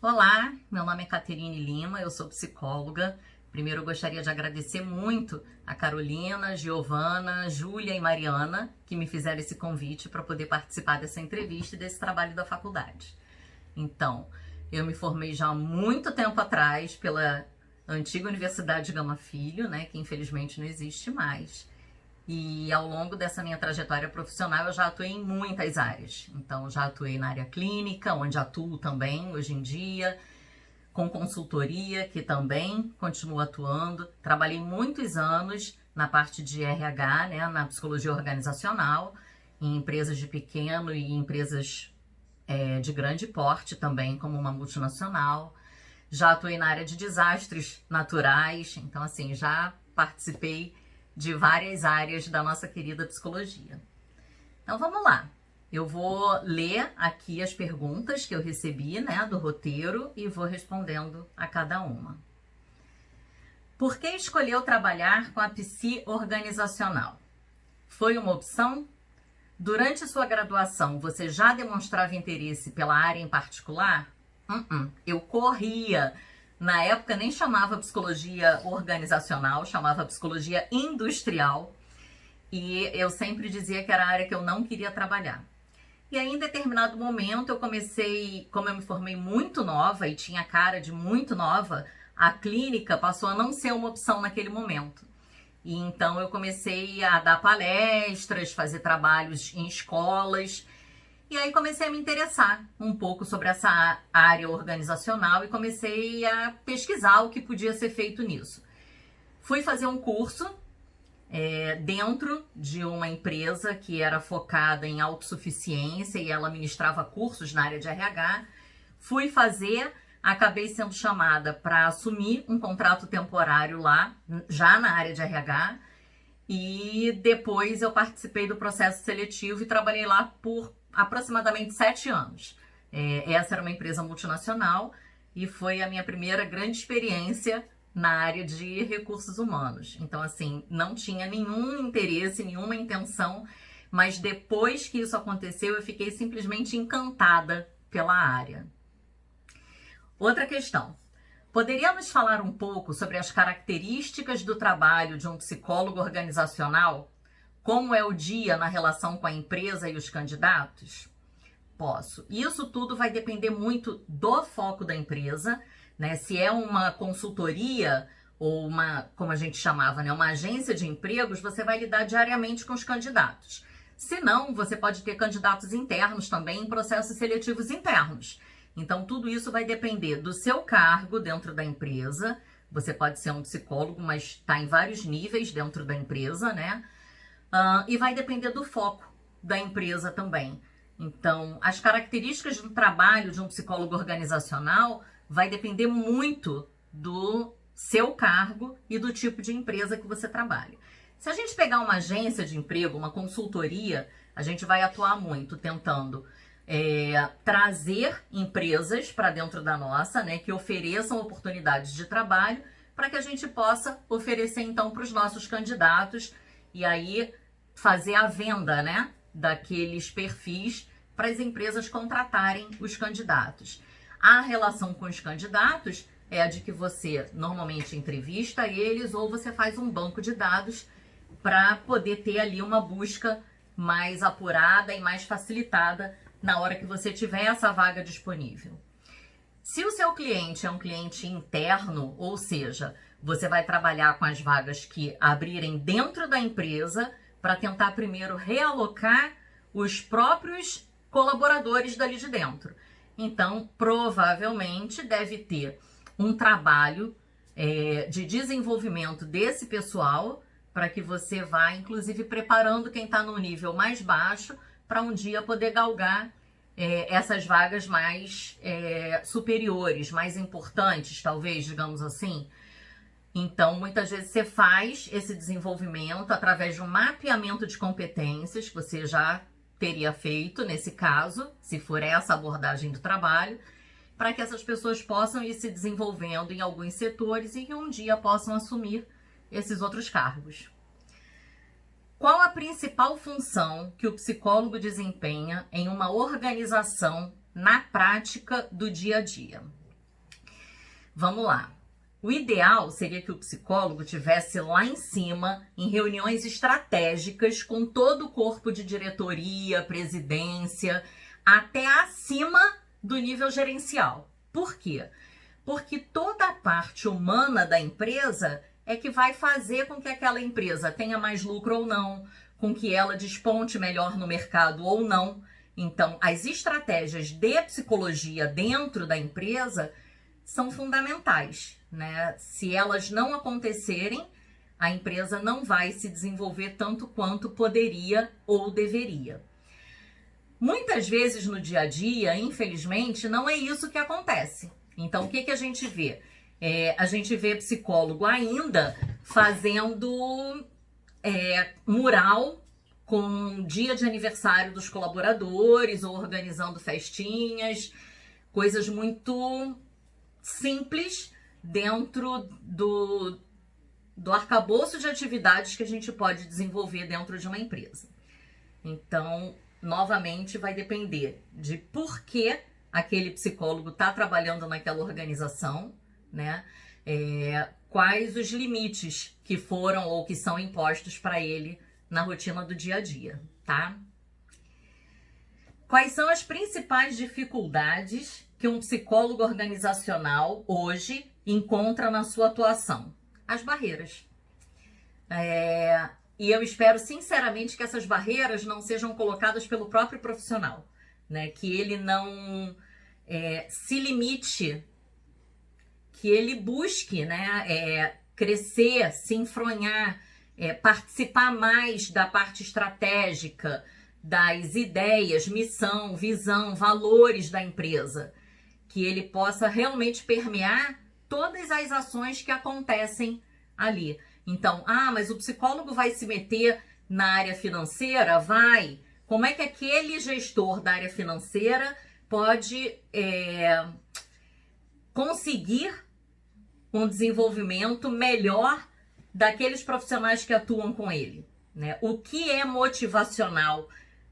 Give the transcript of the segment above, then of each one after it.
Olá, meu nome é Caterine Lima, eu sou psicóloga. Primeiro eu gostaria de agradecer muito a Carolina, Giovana, Júlia e Mariana que me fizeram esse convite para poder participar dessa entrevista e desse trabalho da faculdade. Então, eu me formei já há muito tempo atrás pela antiga Universidade Gama Filho, né, que infelizmente não existe mais. E ao longo dessa minha trajetória profissional eu já atuei em muitas áreas. Então já atuei na área clínica, onde atuo também hoje em dia, com consultoria, que também continuo atuando. Trabalhei muitos anos na parte de RH, né, na psicologia organizacional, em empresas de pequeno e empresas de grande porte também, como uma multinacional. Já atuei na área de desastres naturais, então assim, já participei de várias áreas da nossa querida psicologia. Então vamos lá. Eu vou ler aqui as perguntas que eu recebi, né, do roteiro e vou respondendo a cada uma. Por que escolheu trabalhar com a psi organizacional? Foi uma opção? Durante sua graduação, você já demonstrava interesse pela área em particular? Eu corria. Na época nem chamava psicologia organizacional, chamava psicologia industrial. E eu sempre dizia que era a área que eu não queria trabalhar. E aí, em determinado momento, eu comecei, como eu me formei muito nova e tinha cara de muito nova, a clínica passou a não ser uma opção naquele momento. E então eu comecei a dar palestras, fazer trabalhos em escolas. E aí comecei a me interessar um pouco sobre essa área organizacional e comecei a pesquisar o que podia ser feito nisso. Fui fazer um curso dentro de uma empresa que era focada em autossuficiência e ela ministrava cursos na área de RH. Fui fazer, acabei sendo chamada para assumir um contrato temporário lá, já na área de RH. E depois eu participei do processo seletivo e trabalhei lá por aproximadamente 7 anos. Essa era uma empresa multinacional e foi a minha primeira grande experiência na área de recursos humanos. Então, assim, não tinha nenhum interesse, nenhuma intenção, mas depois que isso aconteceu, eu fiquei simplesmente encantada pela área. Outra questão. Poderia nos falar um pouco sobre as características do trabalho de um psicólogo organizacional? Como é o dia na relação com a empresa e os candidatos? Posso. Isso tudo vai depender muito do foco da empresa, né? Se é uma consultoria ou uma, como a gente chamava, né, uma agência de empregos, você vai lidar diariamente com os candidatos. Se não, você pode ter candidatos internos também em processos seletivos internos. Então, tudo isso vai depender do seu cargo dentro da empresa. Você pode ser um psicólogo, mas está em vários níveis dentro da empresa, né? E vai depender do foco da empresa também. Então, as características do trabalho de um psicólogo organizacional vai depender muito do seu cargo e do tipo de empresa que você trabalha. Se a gente pegar uma agência de emprego, uma consultoria, a gente vai atuar muito tentando trazer empresas para dentro da nossa, né, que ofereçam oportunidades de trabalho para que a gente possa oferecer então para os nossos candidatos e aí fazer a venda, né, daqueles perfis para as empresas contratarem os candidatos. A relação com os candidatos é a de que você normalmente entrevista eles ou você faz um banco de dados para poder ter ali uma busca mais apurada e mais facilitada na hora que você tiver essa vaga disponível. Se o seu cliente é um cliente interno, ou seja, você vai trabalhar com as vagas que abrirem dentro da empresa para tentar primeiro realocar os próprios colaboradores dali de dentro. Então, provavelmente deve ter um trabalho de desenvolvimento desse pessoal para que você vá, inclusive, preparando quem está no nível mais baixo para um dia poder galgar essas vagas mais superiores, mais importantes, talvez, digamos assim. Então, muitas vezes você faz esse desenvolvimento através de um mapeamento de competências que você já teria feito, nesse caso, se for essa abordagem do trabalho, para que essas pessoas possam ir se desenvolvendo em alguns setores e que um dia possam assumir esses outros cargos. Qual a principal função que o psicólogo desempenha em uma organização na prática do dia a dia? Vamos lá. O ideal seria que o psicólogo tivesse lá em cima, em reuniões estratégicas, com todo o corpo de diretoria, presidência, até acima do nível gerencial. Por quê? Porque toda a parte humana da empresa é que vai fazer com que aquela empresa tenha mais lucro ou não, com que ela desponte melhor no mercado ou não. Então, as estratégias de psicologia dentro da empresa são fundamentais, né? Se elas não acontecerem, a empresa não vai se desenvolver tanto quanto poderia ou deveria. Muitas vezes no dia a dia, infelizmente, não é isso que acontece. Então, o que a gente vê? A gente vê psicólogo ainda fazendo mural com dia de aniversário dos colaboradores ou organizando festinhas, coisas muito simples dentro do arcabouço de atividades que a gente pode desenvolver dentro de uma empresa. Então, novamente, vai depender de por que aquele psicólogo está trabalhando naquela organização, né? Quais os limites que foram ou que são impostos para ele na rotina do dia a dia, tá? Quais são as principais dificuldades que um psicólogo organizacional hoje encontra na sua atuação? As barreiras. E eu espero sinceramente que essas barreiras não sejam colocadas pelo próprio profissional, né? Que ele não se limite, que ele busque, né? Crescer, se enfronhar, participar mais da parte estratégica, das ideias, missão, visão, valores da empresa, que ele possa realmente permear todas as ações que acontecem ali. Então, mas o psicólogo vai se meter na área financeira? Vai. Como é que aquele gestor da área financeira pode conseguir um desenvolvimento melhor daqueles profissionais que atuam com ele, né? O que é motivacional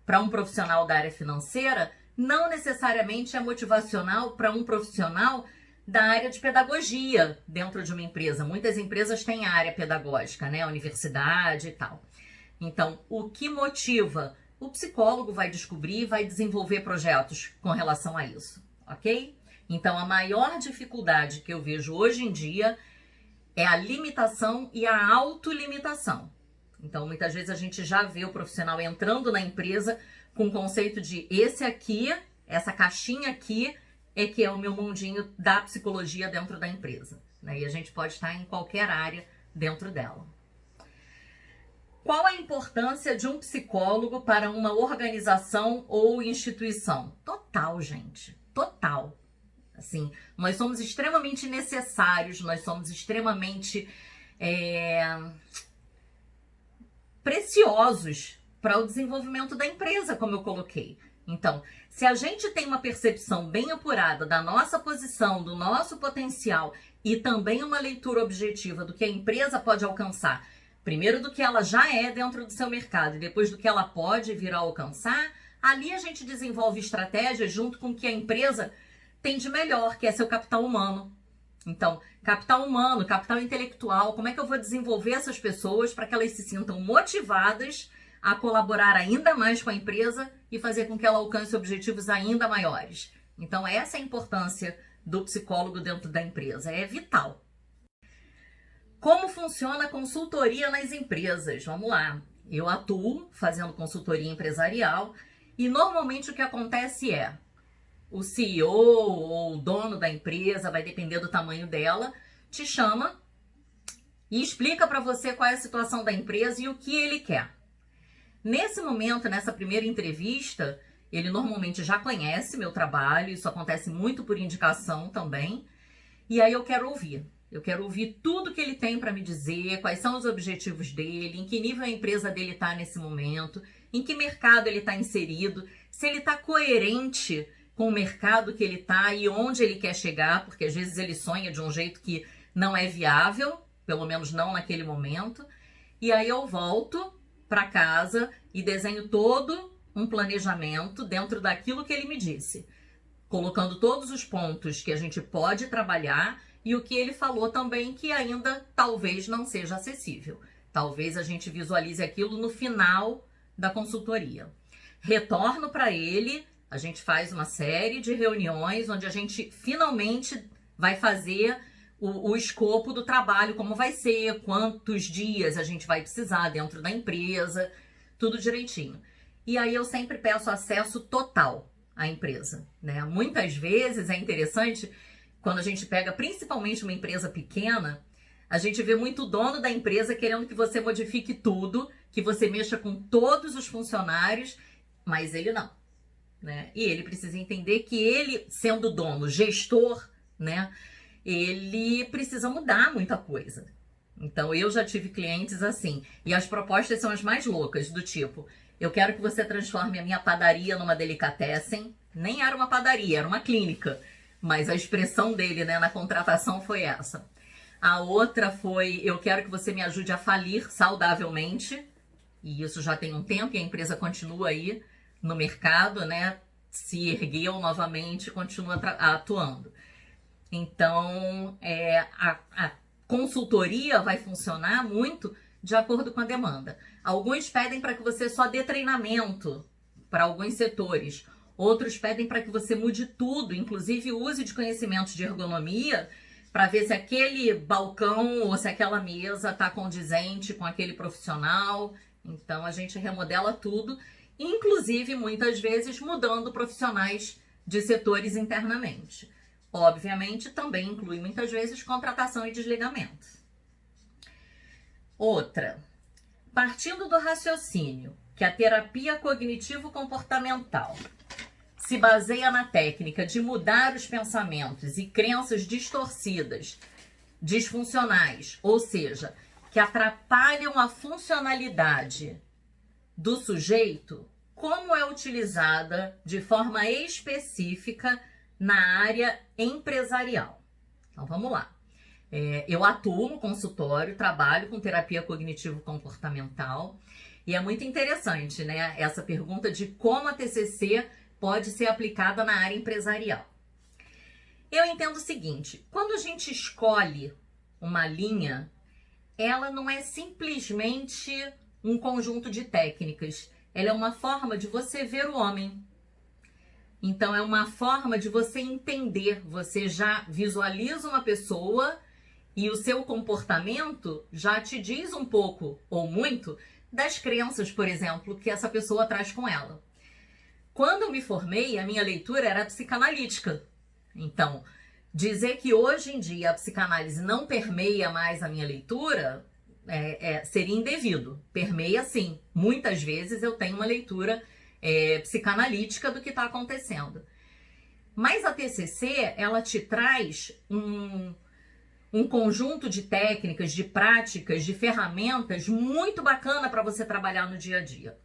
para um profissional da área financeira não necessariamente é motivacional para um profissional da área de pedagogia dentro de uma empresa. Muitas empresas têm a área pedagógica, né? A universidade e tal. Então, o que motiva? O psicólogo vai descobrir e vai desenvolver projetos com relação a isso, ok? Então, a maior dificuldade que eu vejo hoje em dia é a limitação e a autolimitação. Então, muitas vezes a gente já vê o profissional entrando na empresa com o conceito de esse aqui, essa caixinha aqui, é que é o meu mundinho da psicologia dentro da empresa, né? E a gente pode estar em qualquer área dentro dela. Qual a importância de um psicólogo para uma organização ou instituição? Total, gente. Total. Assim, nós somos extremamente necessários, nós somos extremamente preciosos para o desenvolvimento da empresa, como eu coloquei. Então, se a gente tem uma percepção bem apurada da nossa posição, do nosso potencial e também uma leitura objetiva do que a empresa pode alcançar, primeiro do que ela já é dentro do seu mercado e depois do que ela pode vir a alcançar, ali a gente desenvolve estratégias junto com o que a empresa tem de melhor, que é seu capital humano. Então, capital humano, capital intelectual, como é que eu vou desenvolver essas pessoas para que elas se sintam motivadas a colaborar ainda mais com a empresa e fazer com que ela alcance objetivos ainda maiores? Então, essa é a importância do psicólogo dentro da empresa, é vital. Como funciona a consultoria nas empresas? Vamos lá. Eu atuo fazendo consultoria empresarial e normalmente o que acontece é o CEO ou o dono da empresa, vai depender do tamanho dela, te chama e explica para você qual é a situação da empresa e o que ele quer. Nesse momento, nessa primeira entrevista, ele normalmente já conhece meu trabalho, isso acontece muito por indicação também, e aí eu quero ouvir. Eu quero ouvir tudo que ele tem para me dizer, quais são os objetivos dele, em que nível a empresa dele está nesse momento, em que mercado ele está inserido, se ele está coerente com o mercado que ele está e onde ele quer chegar, porque às vezes ele sonha de um jeito que não é viável, pelo menos não naquele momento. E aí eu volto para casa e desenho todo um planejamento dentro daquilo que ele me disse, colocando todos os pontos que a gente pode trabalhar e o que ele falou também que ainda talvez não seja acessível. Talvez a gente visualize aquilo no final da consultoria. Retorno para ele, a gente faz uma série de reuniões onde a gente finalmente vai fazer o escopo do trabalho, como vai ser, quantos dias a gente vai precisar dentro da empresa, tudo direitinho. E aí eu sempre peço acesso total à empresa, né? Muitas vezes é interessante, quando a gente pega principalmente uma empresa pequena, a gente vê muito o dono da empresa querendo que você modifique tudo, que você mexa com todos os funcionários, mas ele não, né? E ele precisa entender que ele, sendo dono, gestor, né? Ele precisa mudar muita coisa. Então, eu já tive clientes assim, e as propostas são as mais loucas, do tipo, eu quero que você transforme a minha padaria numa delicatessen. Nem era uma padaria, era uma clínica, mas a expressão dele, né, na contratação foi essa. A outra foi, eu quero que você me ajude a falir saudavelmente, e isso já tem um tempo, e a empresa continua aí no mercado, né, se ergueu novamente, continua atuando. Então, a consultoria vai funcionar muito de acordo com a demanda. Alguns pedem para que você só dê treinamento para alguns setores. Outros pedem para que você mude tudo, inclusive use de conhecimentos de ergonomia para ver se aquele balcão ou se aquela mesa está condizente com aquele profissional. Então, a gente remodela tudo, inclusive, muitas vezes, mudando profissionais de setores internamente. Obviamente, também inclui muitas vezes contratação e desligamento. Outra, partindo do raciocínio que a terapia cognitivo-comportamental se baseia na técnica de mudar os pensamentos e crenças distorcidas, disfuncionais, ou seja, que atrapalham a funcionalidade do sujeito, como é utilizada de forma específica na área empresarial. Então, vamos lá. Eu atuo no consultório, trabalho com terapia cognitivo-comportamental e é muito interessante, né, essa pergunta de como a TCC pode ser aplicada na área empresarial. Eu entendo o seguinte, quando a gente escolhe uma linha, ela não é simplesmente um conjunto de técnicas, ela é uma forma de você ver o homem. Então, é uma forma de você entender, você já visualiza uma pessoa e o seu comportamento já te diz um pouco ou muito das crenças, por exemplo, que essa pessoa traz com ela. Quando eu me formei, a minha leitura era psicanalítica. Então, dizer que hoje em dia a psicanálise não permeia mais a minha leitura seria indevido. Permeia sim. Muitas vezes eu tenho uma leitura psicanalítica do que está acontecendo. Mas a TCC, ela te traz um conjunto de técnicas, de práticas, de ferramentas muito bacana para você trabalhar no dia a dia.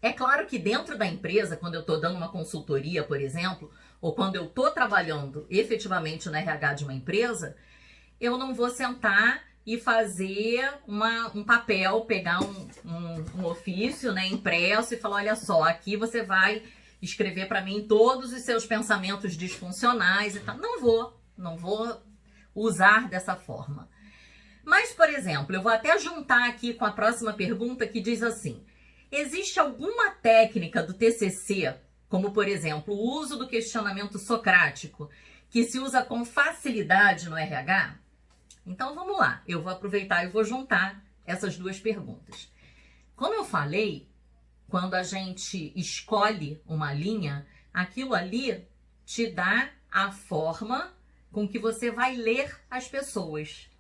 É claro que dentro da empresa, quando eu estou dando uma consultoria, por exemplo, ou quando eu estou trabalhando efetivamente no RH de uma empresa, eu não vou sentar e fazer um papel, pegar um ofício, né, impresso e falar, olha só, aqui você vai escrever para mim todos os seus pensamentos disfuncionais e tal. Não vou usar dessa forma. Mas, por exemplo, eu vou até juntar aqui com a próxima pergunta que diz assim, existe alguma técnica do TCC, como por exemplo o uso do questionamento socrático, que se usa com facilidade no RH? Então vamos lá, eu vou aproveitar e vou juntar essas duas perguntas. Como eu falei, quando a gente escolhe uma linha, aquilo ali te dá a forma com que você vai ler as pessoas.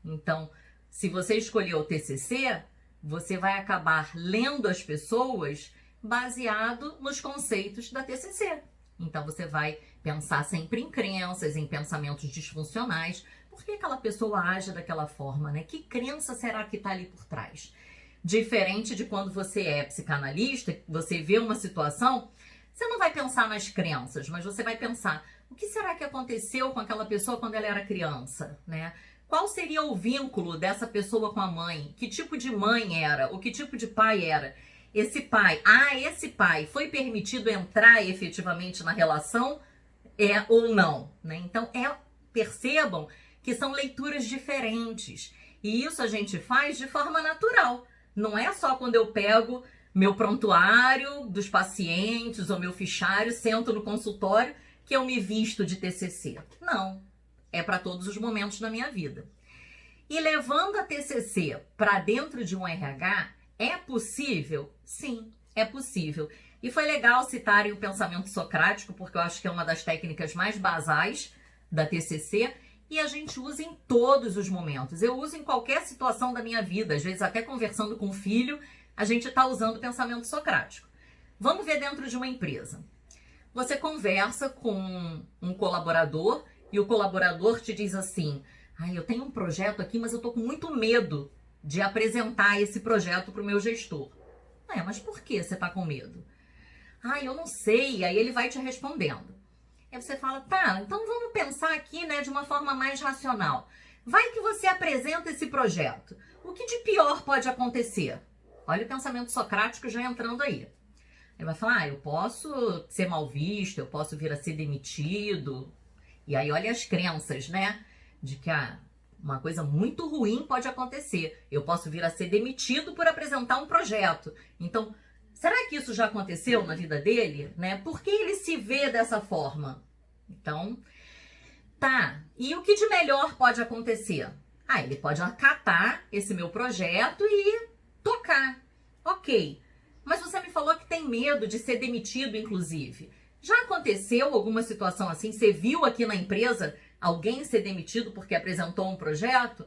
Então, se você escolher o TCC, você vai acabar lendo as pessoas baseado nos conceitos da TCC. Então, você vai pensar sempre em crenças, em pensamentos disfuncionais. Por que aquela pessoa age daquela forma, né? Que crença será que está ali por trás? Diferente de quando você é psicanalista, você vê uma situação, você não vai pensar nas crenças, mas você vai pensar, o que será que aconteceu com aquela pessoa quando ela era criança, né? Qual seria o vínculo dessa pessoa com a mãe? Que tipo de mãe era? Ou que tipo de pai era? Esse pai foi permitido entrar efetivamente na relação? Ou não, né? Então, percebam que são leituras diferentes. E isso a gente faz de forma natural. Não é só quando eu pego meu prontuário dos pacientes ou meu fichário, sento no consultório, que eu me visto de TCC. Não, é para todos os momentos da minha vida. E levando a TCC para dentro de um RH, é possível? Sim, é possível. E foi legal citarem o pensamento socrático, porque eu acho que é uma das técnicas mais basais da TCC, e a gente usa em todos os momentos. Eu uso em qualquer situação da minha vida, às vezes até conversando com o filho, a gente está usando o pensamento socrático. Vamos ver dentro de uma empresa. Você conversa com um colaborador e o colaborador te diz assim: eu tenho um projeto aqui, mas eu tô com muito medo de apresentar esse projeto para o meu gestor. Mas por que você tá com medo? Eu não sei. Aí ele vai te respondendo. Aí você fala: tá, então vamos pensar aqui, né, de uma forma mais racional. Vai que você apresenta esse projeto. O que de pior pode acontecer? Olha o pensamento socrático já entrando aí. Ele vai falar: eu posso ser mal visto, eu posso vir a ser demitido. E aí olha as crenças, né? De que uma coisa muito ruim pode acontecer. Eu posso vir a ser demitido por apresentar um projeto. Então, será que isso já aconteceu na vida dele? Né? Por que ele se vê dessa forma? Então, tá. E o que de melhor pode acontecer? Ele pode acatar esse meu projeto e tocar. Ok. Mas você me falou que tem medo de ser demitido, inclusive. Já aconteceu alguma situação assim? Você viu aqui na empresa alguém ser demitido porque apresentou um projeto?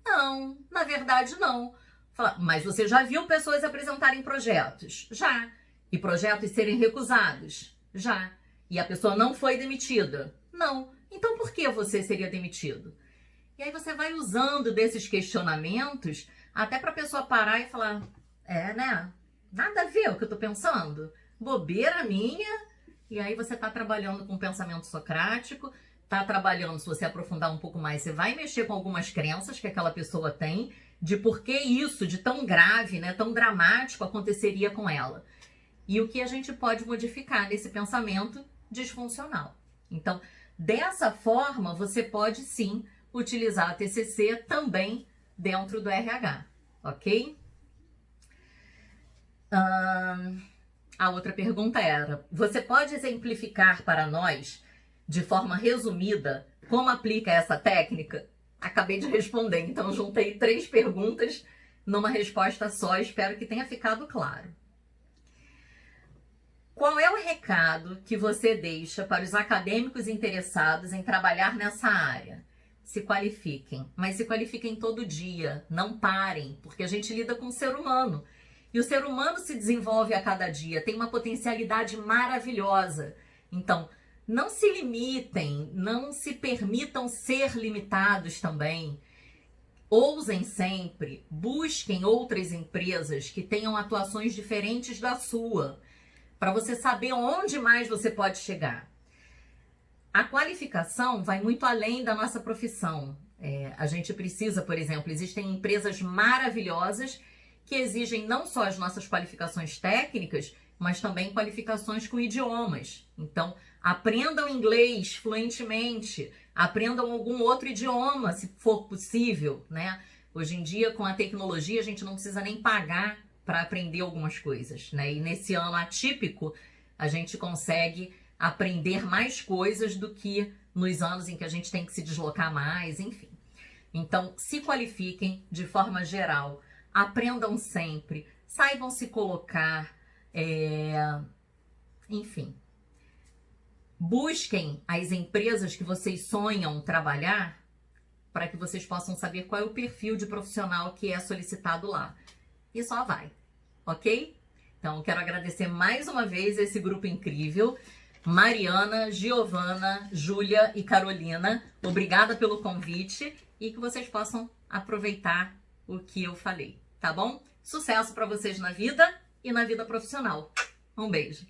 Não, na verdade não. Mas você já viu pessoas apresentarem projetos? Já. E projetos serem recusados? Já. E a pessoa não foi demitida? Não. Então por que você seria demitido? E aí você vai usando desses questionamentos até para a pessoa parar e falar: né? Nada a ver o que eu tô pensando. Bobeira minha. E aí você tá trabalhando com o pensamento socrático, tá trabalhando, se você aprofundar um pouco mais, você vai mexer com algumas crenças que aquela pessoa tem, de por que isso, de tão grave, né, tão dramático aconteceria com ela. E o que a gente pode modificar nesse pensamento disfuncional. Então, dessa forma, você pode sim utilizar a TCC também dentro do RH, ok? A outra pergunta era: você pode exemplificar para nós, de forma resumida, como aplica essa técnica? Acabei de responder, então juntei 3 perguntas numa resposta só, espero que tenha ficado claro. Qual é o recado que você deixa para os acadêmicos interessados em trabalhar nessa área? Se qualifiquem, mas se qualifiquem todo dia, não parem, porque a gente lida com o ser humano. E o ser humano se desenvolve a cada dia, tem uma potencialidade maravilhosa. Então, não se limitem, não se permitam ser limitados também. Ousem sempre, busquem outras empresas que tenham atuações diferentes da sua, para você saber onde mais você pode chegar. A qualificação vai muito além da nossa profissão. A gente precisa, por exemplo, existem empresas maravilhosas que exigem não só as nossas qualificações técnicas, mas também qualificações com idiomas. Então, aprendam inglês fluentemente, aprendam algum outro idioma, se for possível, né? Hoje em dia, com a tecnologia, a gente não precisa nem pagar para aprender algumas coisas, né? E nesse ano atípico, a gente consegue aprender mais coisas do que nos anos em que a gente tem que se deslocar mais, enfim. Então, se qualifiquem de forma geral, aprendam sempre, saibam se colocar, enfim. Busquem as empresas que vocês sonham trabalhar para que vocês possam saber qual é o perfil de profissional que é solicitado lá. E só vai, ok? Então, quero agradecer mais uma vez esse grupo incrível. Mariana, Giovana, Júlia e Carolina, obrigada pelo convite e que vocês possam aproveitar o que eu falei, tá bom? Sucesso para vocês na vida e na vida profissional. Um beijo!